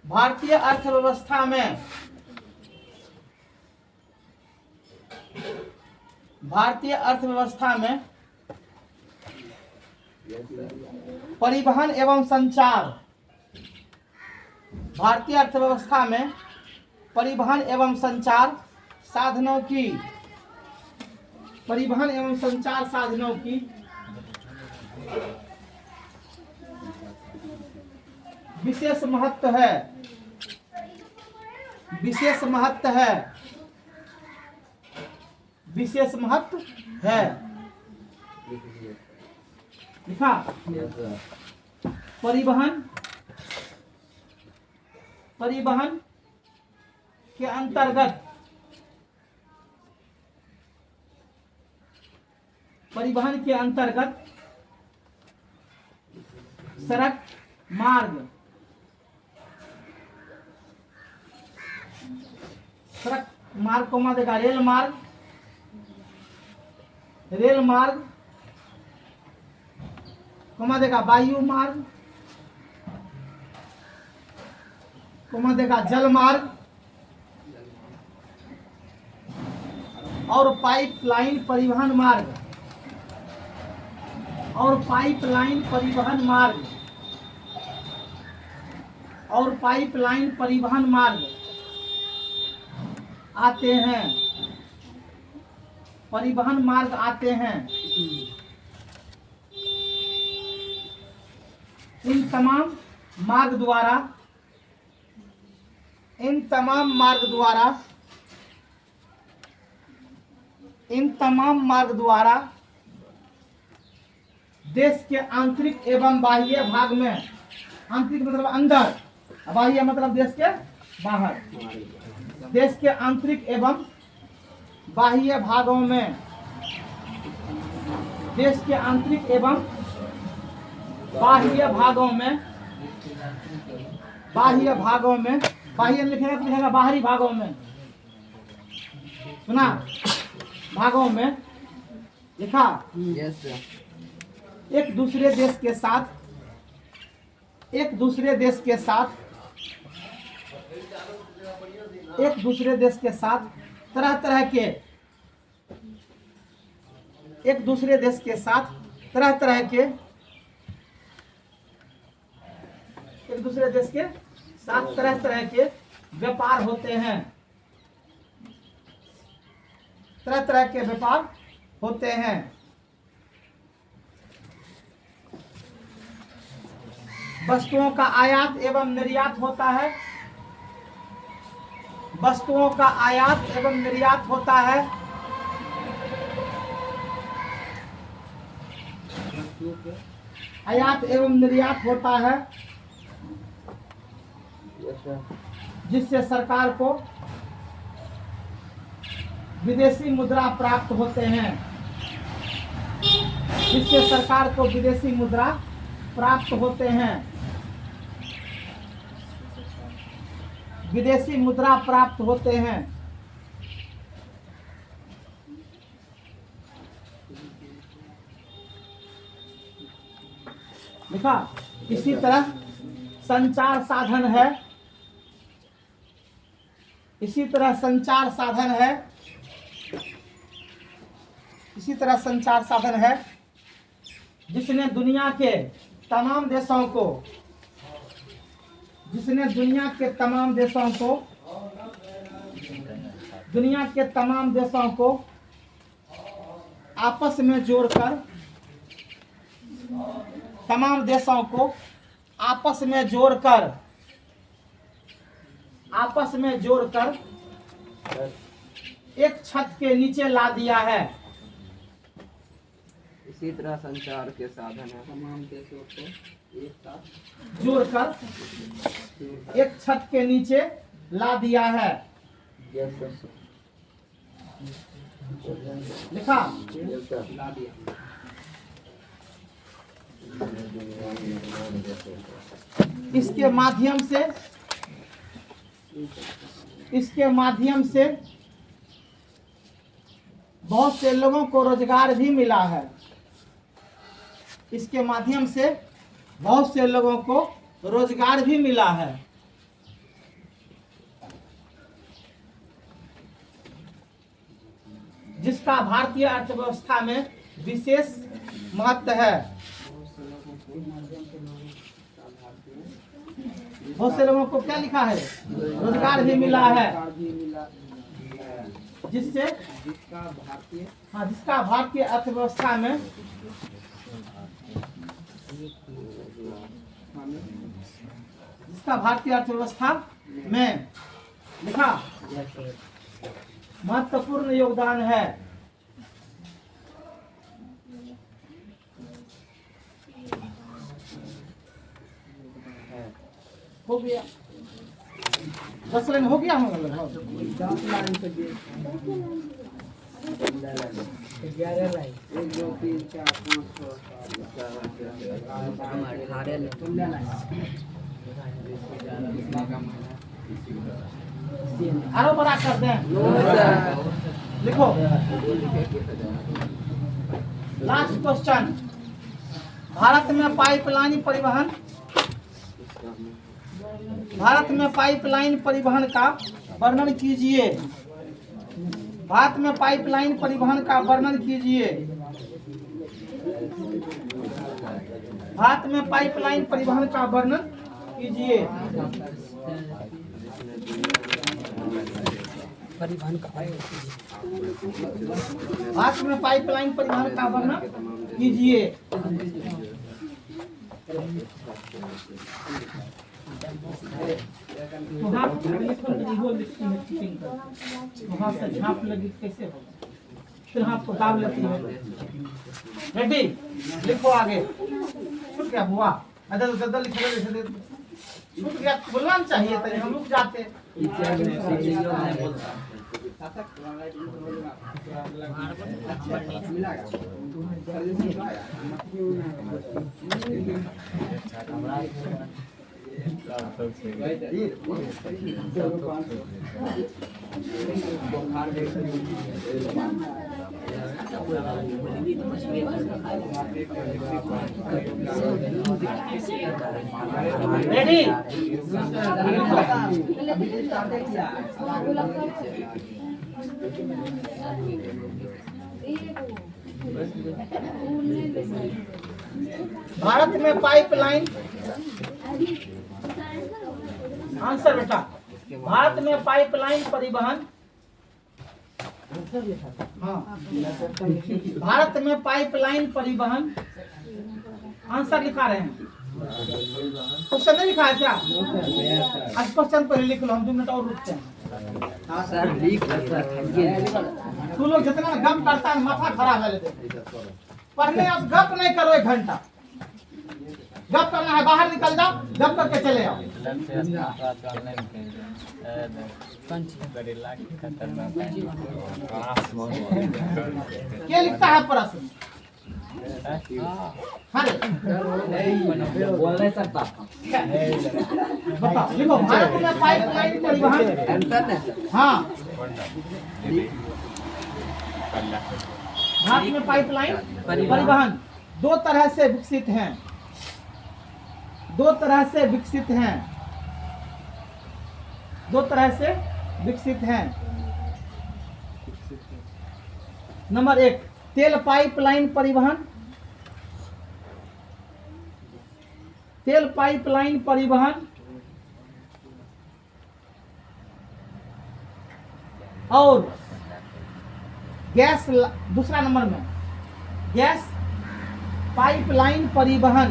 भारतीय अर्थव्यवस्था में परिवहन एवं संचार, भारतीय अर्थव्यवस्था में परिवहन एवं संचार साधनों की विशेष महत्व है। लिखा परिवहन के अंतर्गत सड़क मार्ग को मा देगा रेल मार्ग को देगा वायु मार्ग को देगा जल मार्ग और पाइपलाइन परिवहन मार्ग आते हैं। परिवहन मार्ग आते हैं। इन तमाम मार्ग द्वारा देश के आंतरिक एवं बाह्य भाग में, आंतरिक मतलब अंदर, बाह्य मतलब देश के बाहर, देश के आंतरिक एवं बाह्य भागों में, बाह्य लिखेगा बाहरी भागों में, सुना, भागों में लिखा। एक दूसरे देश के साथ तरह तरह के व्यापार होते हैं। वस्तुओं का आयात एवं निर्यात होता है। जिससे सरकार को विदेशी मुद्रा प्राप्त होते हैं। लिखा। इसी तरह संचार साधन है जिसने दुनिया के तमाम देशों को आपस में जोड़कर एक छत के नीचे ला दिया है। इसी तरह संचार के साधन है तमाम देशों को एक साथ जोड़कर एक छत के नीचे ला दिया है। लिखा। ला दिया। इसके माध्यम से बहुत से लोगों को रोजगार भी मिला है। जिसका भारतीय अर्थव्यवस्था में विशेष महत्व है। बहुत से लोगों को क्या लिखा है, रोजगार भी मिला है, जिससे जिसका भारतीय अर्थव्यवस्था में में लिखा महत्वपूर्ण योगदान है। हो गया 10 लाइन हो गया होगा लगभग 10 लाइन से 11 लाइन 1 2 3 4 5 6 आरो बड़ा कर दें। लिखो लास्ट क्वेश्चन, भारत में पाइपलाइन परिवहन का वर्णन कीजिए। भारत में पाइपलाइन परिवहन का वर्णन कीजिए। भारत में पाइपलाइन परिवहन का वर्णन कीजिए। भारत में पाइपलाइन परिवहन का वर्णन कीजिए। वहाँ से झाँप लगी कैसे होगा, फिर हाथ को दाब लेती है। रेडी, लिखो आगे। छूट गया बुआ, अदल गदल लिखो, छूट गया बोलना चाहिए तो हम रुक जाते। रेडी, भारत में पाइपलाइन, आंसर बेटा, भारत में पाइपलाइन परिवहन, हाँ भारत में पाइपलाइन परिवहन, आंसर लिखा रहे हैं। क्वेश्चन नहीं लिखा है क्या? आज क्वेश्चन पर लिख लो, हम 2 मिनट और रुकते हैं। सर लिख तू लोग जितना गप करता है माथा खराब है लेते पढ़ने। अब गप नहीं करो 1 घंटा, गप करना है बाहर निकल जाओ, गप करके चले आओ। क्या लिखता है प्रश्न? बोलने सकता बताओ, लिखो भारत में पाइपलाइन परिवहन, हाँ भारत में पाइपलाइन परिवहन 2 तरह से विकसित हैं। 2 तरह से विकसित हैं। 2 तरह से विकसित हैं। नंबर 1 तेल पाइपलाइन परिवहन। तेल पाइपलाइन परिवहन और गैस, दूसरा नंबर में गैस पाइपलाइन परिवहन।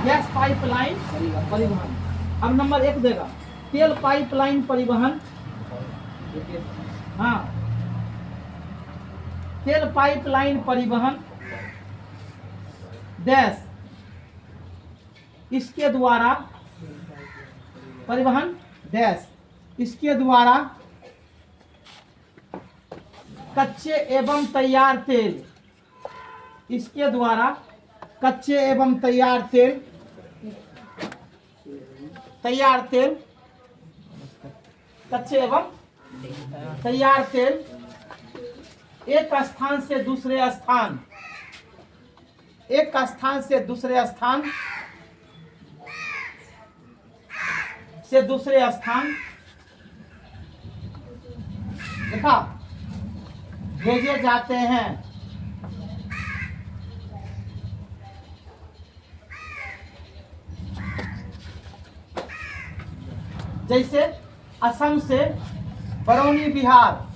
गैस पाइपलाइन परिवहन। अब नंबर 1 देगा तेल पाइपलाइन परिवहन, हाँ तेल पाइपलाइन परिवहन डैश इसके द्वारा परिवहन डैश इसके द्वारा कच्चे एवं तैयार तेल, इसके द्वारा कच्चे एवं तैयार तेल कच्चे एवं तैयार तेल एक स्थान से दूसरे स्थान, एक स्थान से दूसरे स्थान से दूसरे स्थान देखा भेजे जाते हैं। जैसे असम से बरौनी बिहार,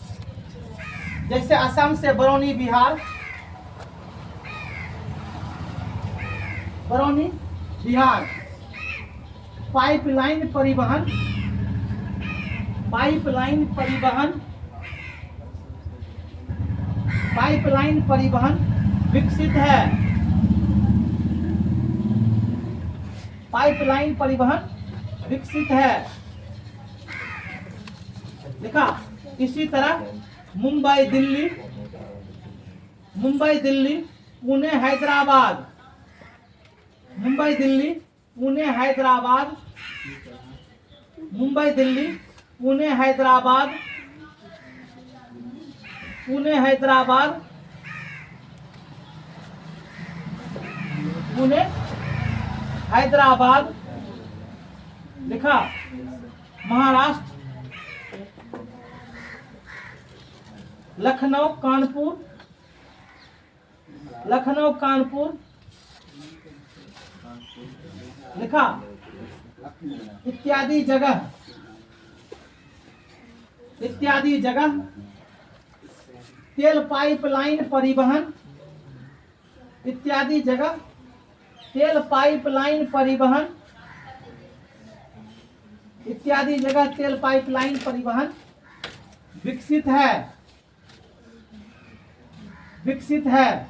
जैसे असम से बरौनी बिहार, बरौनी बिहार पाइपलाइन परिवहन, पाइपलाइन परिवहन, पाइपलाइन परिवहन विकसित है। पाइपलाइन परिवहन विकसित है। देखा, इसी तरह मुंबई दिल्ली, मुंबई दिल्ली पुणे हैदराबाद, मुंबई दिल्ली पुणे हैदराबाद, मुंबई दिल्ली पुणे हैदराबाद, पुणे हैदराबाद, पुणे हैदराबाद। लिखा महाराष्ट्र लखनऊ कानपुर, लखनऊ कानपुर। लिखा इत्यादि जगह, इत्यादि जगह तेल पाइपलाइन परिवहन, इत्यादि जगह तेल पाइपलाइन परिवहन, इत्यादि जगह तेल पाइपलाइन परिवहन विकसित है, विकसित है।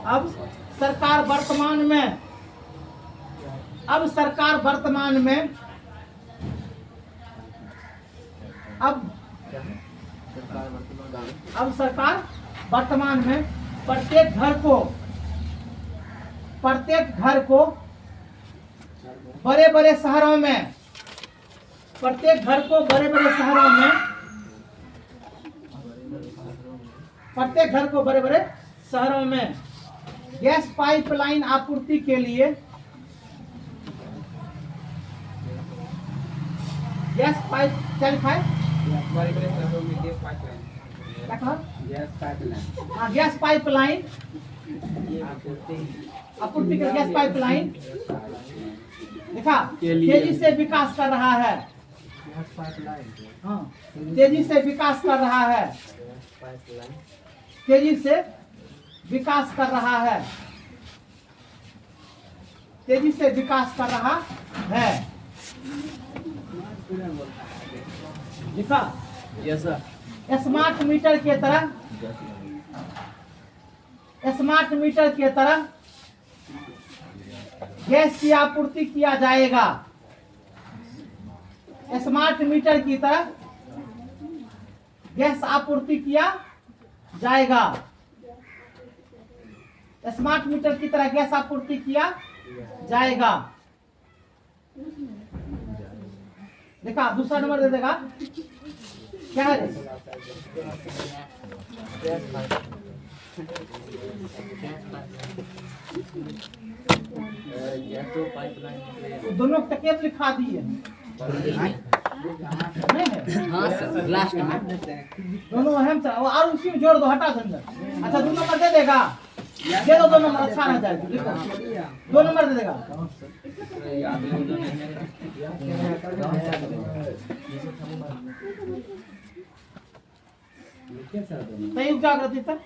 अब सरकार वर्तमान में, अब सरकार वर्तमान में, अब सरकार वर्तमान में प्रत्येक घर को बड़े बड़े शहरों में, प्रत्येक घर को बड़े बड़े शहरों में, प्रत्येक घर को बड़े बड़े शहरों में गैस पाइपलाइन आपूर्ति के लिए, गैस पाइप क्या लिखा है? हाँ, गैस पाइपलाइन आपूर्ति के गैस पाइपलाइन देखा तेजी से विकास कर रहा है। हाँ, तेजी से विकास कर रहा है, तेजी से विकास कर रहा है, तेजी से विकास कर रहा है। लिखा स्मार्ट मीटर के तरह, स्मार्ट मीटर के तरह गैस की आपूर्ति किया जाएगा। स्मार्ट मीटर की तरह गैस आपूर्ति किया जाएगा। स्मार्ट मीटर की तरह गैस आपूर्ति किया जाएगा। देखा दूसरा नंबर दे देगा क्या है? दोनों तकेत लिखा दिए नहीं है? हाँ सर, लास्ट में दोनों अहम था और उसी में जोड़ दो, हटा दो। अच्छा 2 नंबर दे देगा, दे दो 2 नंबर, अच्छा रह जाएगा। लिखो 2 नंबर दे देगा। संयुक्त जागृति सर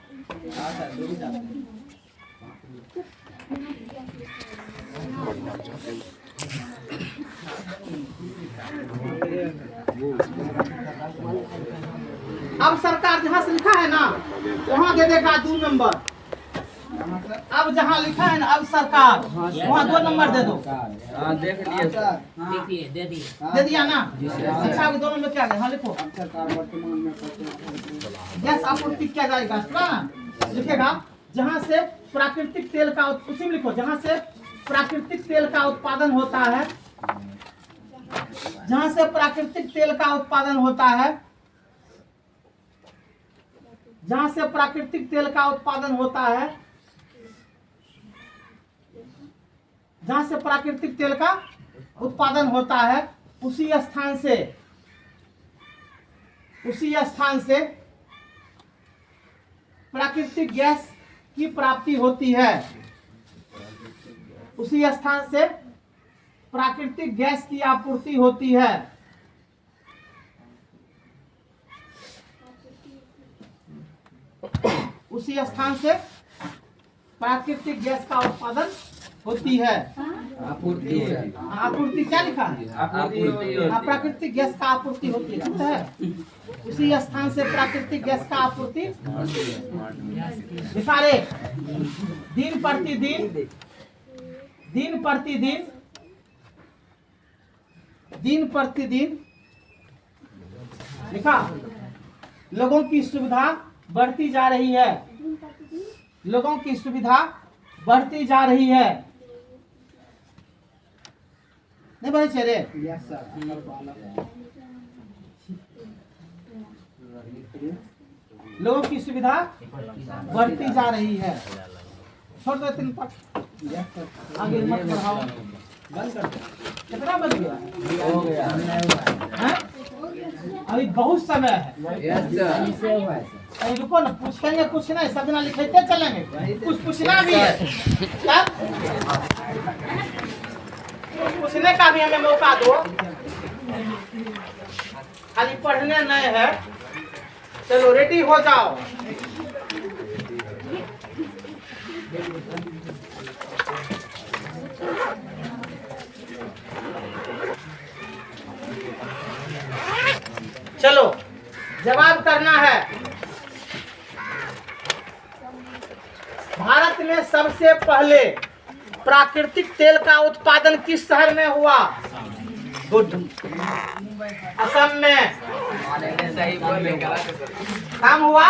अब सरकार जहाँ से लिखा है ना वहाँ दे देगा 2 नंबर। अब जहाँ लिखा है ना अब सरकार वहाँ 2 नंबर दे दो। देख लिए सर, देखिए दे दिए, दे दिया ना? अच्छा 2 नंबर क्या है? हाँ लिखो गैस आपूर्ति किया जाएगा ना, लिखेगा जहाँ से प्राकृतिक तेल का, उसी में लिखो जहाँ से प्राकृतिक तेल का उत्पादन होता है, जहाँ से प्राकृतिक तेल का उत्पादन होता है, जहाँ से प्राकृतिक तेल का उत्पादन होता है जहां से प्राकृतिक तेल का उत्पादन होता है उसी स्थान से प्राकृतिक गैस की प्राप्ति होती है। उसी स्थान से प्राकृतिक गैस की आपूर्ति होती है। उसी स्थान से प्राकृतिक गैस का उत्पादन होती है। आपूर्ति क्या लिखा है? प्राकृतिक गैस का आपूर्ति होती है। उसी स्थान से प्राकृतिक गैस का आपूर्ति दिखारे दिन प्रतिदिन लिखा लोगों की सुविधा बढ़ती जा रही है। लोगों की सुविधा बढ़ती जा रही है। नहीं बड़े चेहरे लोगों की सुविधा बढ़ती जा रही है। छोड़ दो 3 तक आगे मत बढ़ाओ। कितना बज गया? हो गया हैं? अभी बहुत समय है। अरे रुको ना, पूछेंगे कुछ नहीं, सब ना लिखते चलेंगे, कुछ पूछना भी है। क्या पूछने का भी हमें मौका दो, खाली पढ़ने नहीं है। चलो रेडी हो जाओ। चलो जवाब करना है। भारत में सबसे पहले प्राकृतिक तेल का उत्पादन किस शहर में हुआ? गुड। असम में। काम हुआ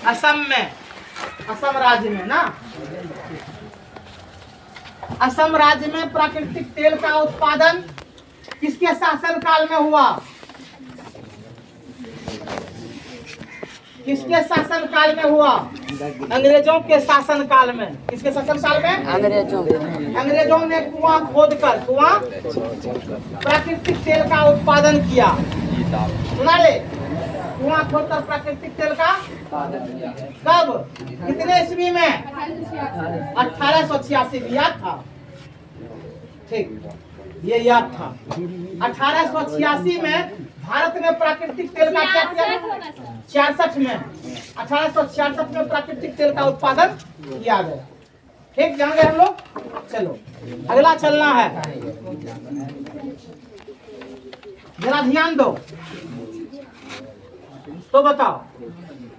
असम में, असम राज्य में ना। असम राज्य में प्राकृतिक तेल का उत्पादन किसके शासन काल में हुआ? किसके शासन काल में हुआ? अंग्रेजों के शासन काल में। किसके शासन काल में? अंग्रेजों ने कुआं खोदकर प्राकृतिक तेल का उत्पादन किया। सुना रे? कुआं खोदकर प्राकृतिक तेल का कब, कितने ईस्वी में? 1886 में। याद था? ठीक, ये याद था। 1886 में भारत में प्राकृतिक तेल का क्या किया? 66 में 1866 में प्राकृतिक तेल का उत्पादन किया गया। ठीक, जान गए हम लोग। चलो अगला चलना है, जरा ध्यान दो। तो बताओ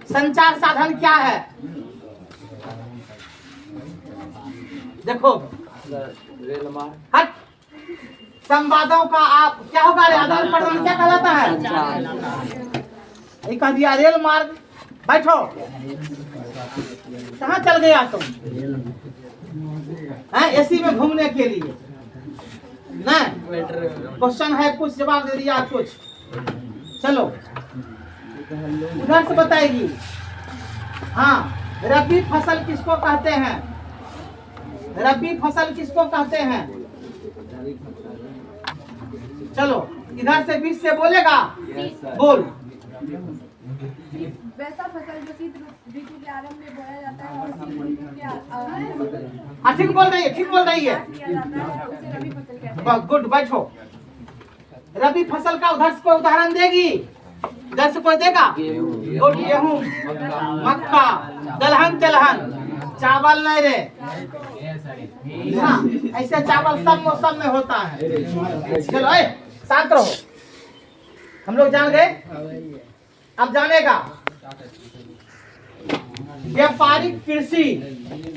संचार साधन क्या है? देखो हट, संवादों का आप क्या होगा? आदान प्रदान क्या कहलाता है? कह दिया रेल मार्ग। बैठो, कहाँ चल गया तुम? एसी में घूमने के लिए नहीं? क्वेश्चन है कुछ, जवाब दे दिया कुछ। चलो उधर से बताएगी। हाँ, रबी फसल किसको कहते हैं? रबी फसल किसको कहते हैं? चलो इधर से बीच से बोलेगा। बोल। वैसा फसल जो शीत ऋतु के आरंभ में बोया जाता है और शीत ऋतु के हाँ ठीक बोल रही है, ठीक बोल रही है। किया जाता है, उसे रबी फसल कहते हैं। गुड, बैठो। रबी फसल का उधर से कोई उदाहरण देगी? इधर से कोई देगा? गुड। गेहूं, मक्का, दलहन तेलहन, चावल नहीं रे। हाँ, ऐसे चावल सब मौसम में होता है। चलो शांत रहो, हम लोग जान गए। अब जानेगा व्यापारिक कृषि।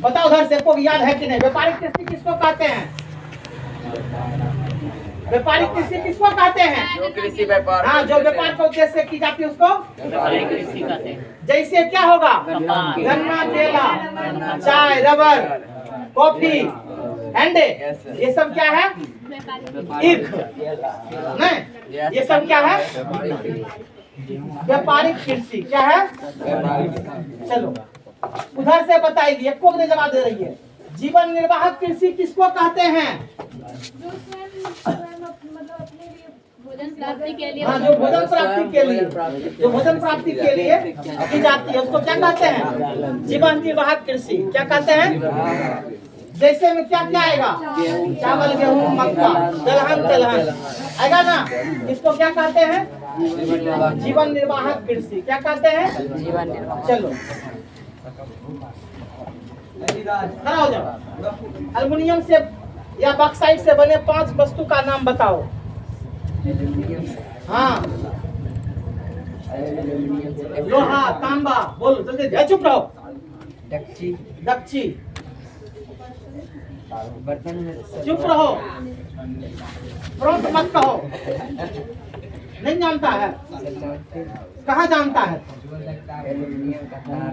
बताओ उधर से, को याद है कि नहीं? व्यापारिक कृषि किसको कहते हैं? व्यापारिक कृषि किसको कहते हैं? जो कृषि व्यापार, हाँ, जो व्यापार का उद्देश्य से की जाती है उसको व्यापारिक कृषि कहते हैं। जैसे क्या होगा? गन्ना, केला, चाय, रबर, कॉफी, अंडे, ये सब क्या है? ईख नहीं, ये सब क्या है? व्यापारिक कृषि। क्या है? चलो उधर से बताएगी, एक को नहीं जवाब दे रही है। जीवन निर्वाह कृषि किसको कहते हैं? जो स्वयं मतलब अपने लिए भोजन प्राप्ति के लिए हाँ, जो भोजन प्राप्ति के लिए, जो भोजन प्राप्ति के लिए की जाती है उसको क्या कहते हैं? जीवन निर्वाह कृषि। क्या कहते हैं? जैसे में क्या क्या आएगा? चावल, गेहूं, मक्का, दलहन तिलहन आएगा ना, इसको क्या कहते हैं? जीवन निर्वाह कृषि। क्या कहते हैं? जीवन निर्वाह। चलो खड़ा हो जाओ। एल्युमिनियम से या बॉक्साइट से बने 5 वस्तु का नाम बताओ। हाँ, लोहा, तांबा, बोलो जल्दी। चुप रहो। डेक्ची, दक्षी, बर्तन में चुप रहो। फ्रंट मत कहो। नहीं जानता है? कहाँ जानता है? एल्युमिनियम का तार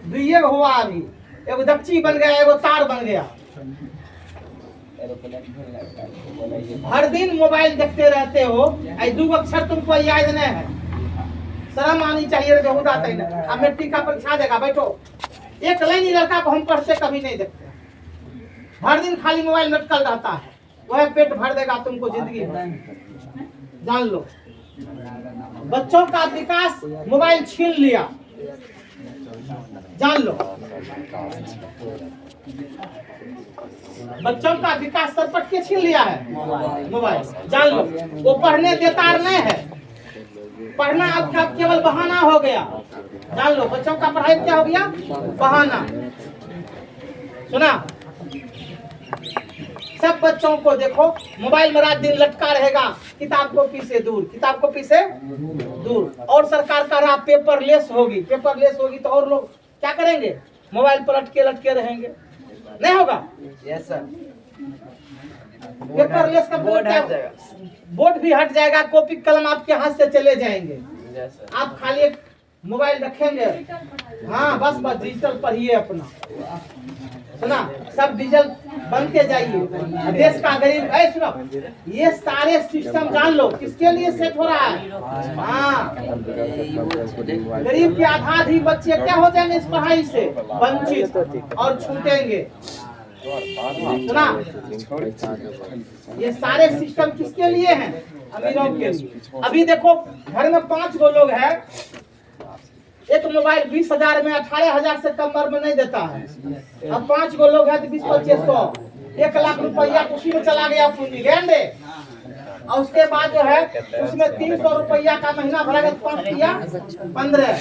दुइये हुआ अभी, एगो दक्षी बन गया, एगो तार बन गया। हर दिन मोबाइल देखते रहते हो, आई 2 अक्षर तुमको याद नहीं है। शर्म आनी चाहिए। बेहुदा तैने अब मेट्रिक का परीक्षा देगा, बैठो। एक लाइन लड़का को हम पढ़ते कभी नहीं देखते। हर दिन खाली मोबाइल लटकल रहता है, वह पेट भर देगा तुमको जिंदगी भर। जान लो, बच्चों का विकास मोबाइल छीन लिया, जान लो। बच्चों का विकास सरपट के छीन लिया है मोबाइल, जान लो। वो पढ़ने देता नहीं है, पढ़ना अब केवल बहाना हो गया, जान लो। बच्चों का पढ़ाई क्या हो गया? बहाना। सुना? सब बच्चों को देखो मोबाइल में रात दिन लटका रहेगा, किताब कॉपी से दूर, किताब कॉपी से दूर। और सरकार का रहा पेपरलेस होगी, पेपरलेस होगी तो और लोग क्या करेंगे? मोबाइल पर लटके रहेंगे। नहीं होगा? Yes sir. पेपरलेस का बोर्ड हट जाएगा। बोर्ड भी हट जाएगा, कॉपी कलम आपके हाथ से चले जाएंगे। Yes sir. आप खाली एक मोबाइल रखेंगे। हाँ, बस डिजिटल पढ़िए अपना। सुना? सब डिजिटल बनते जाइए। देश का गरीब है, सुनो, ये सारे सिस्टम जान लो किसके लिए सेट हो रहा है? हाँ, गरीब के आधा बच्चे क्या हो जाएंगे इस पढ़ाई से? वंचित और छूटेंगे। सुना? ये सारे सिस्टम किसके लिए हैं? अमीरों के लिए। अभी देखो घर में 5 गो लोग हैं, एक मोबाइल 20,000 में 18,000 से कम में नहीं देता है। अब 5 गो लोग हैं तो 20-2500, 1 लाख रुपया उसी में चला गया पूंजी, गेंदे। और उसके बाद जो है उसमें 300 रुपया का महीना भरा, 5 दिया 15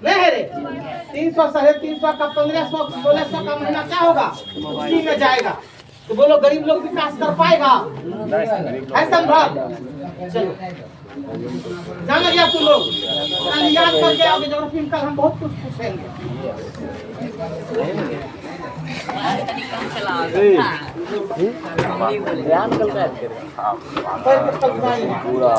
नहीं है रे। 300 350 का 1500 1600 का महीना क्या होगा? उसी में जाएगा। तो बोलो गरीब लोग विकास कर पाएगा? है संभव? चलो जान गया तुम लोग, कल याद करके आओगे ज्योग्राफी में। कल हम बहुत कुछ पूछेंगे। पूरा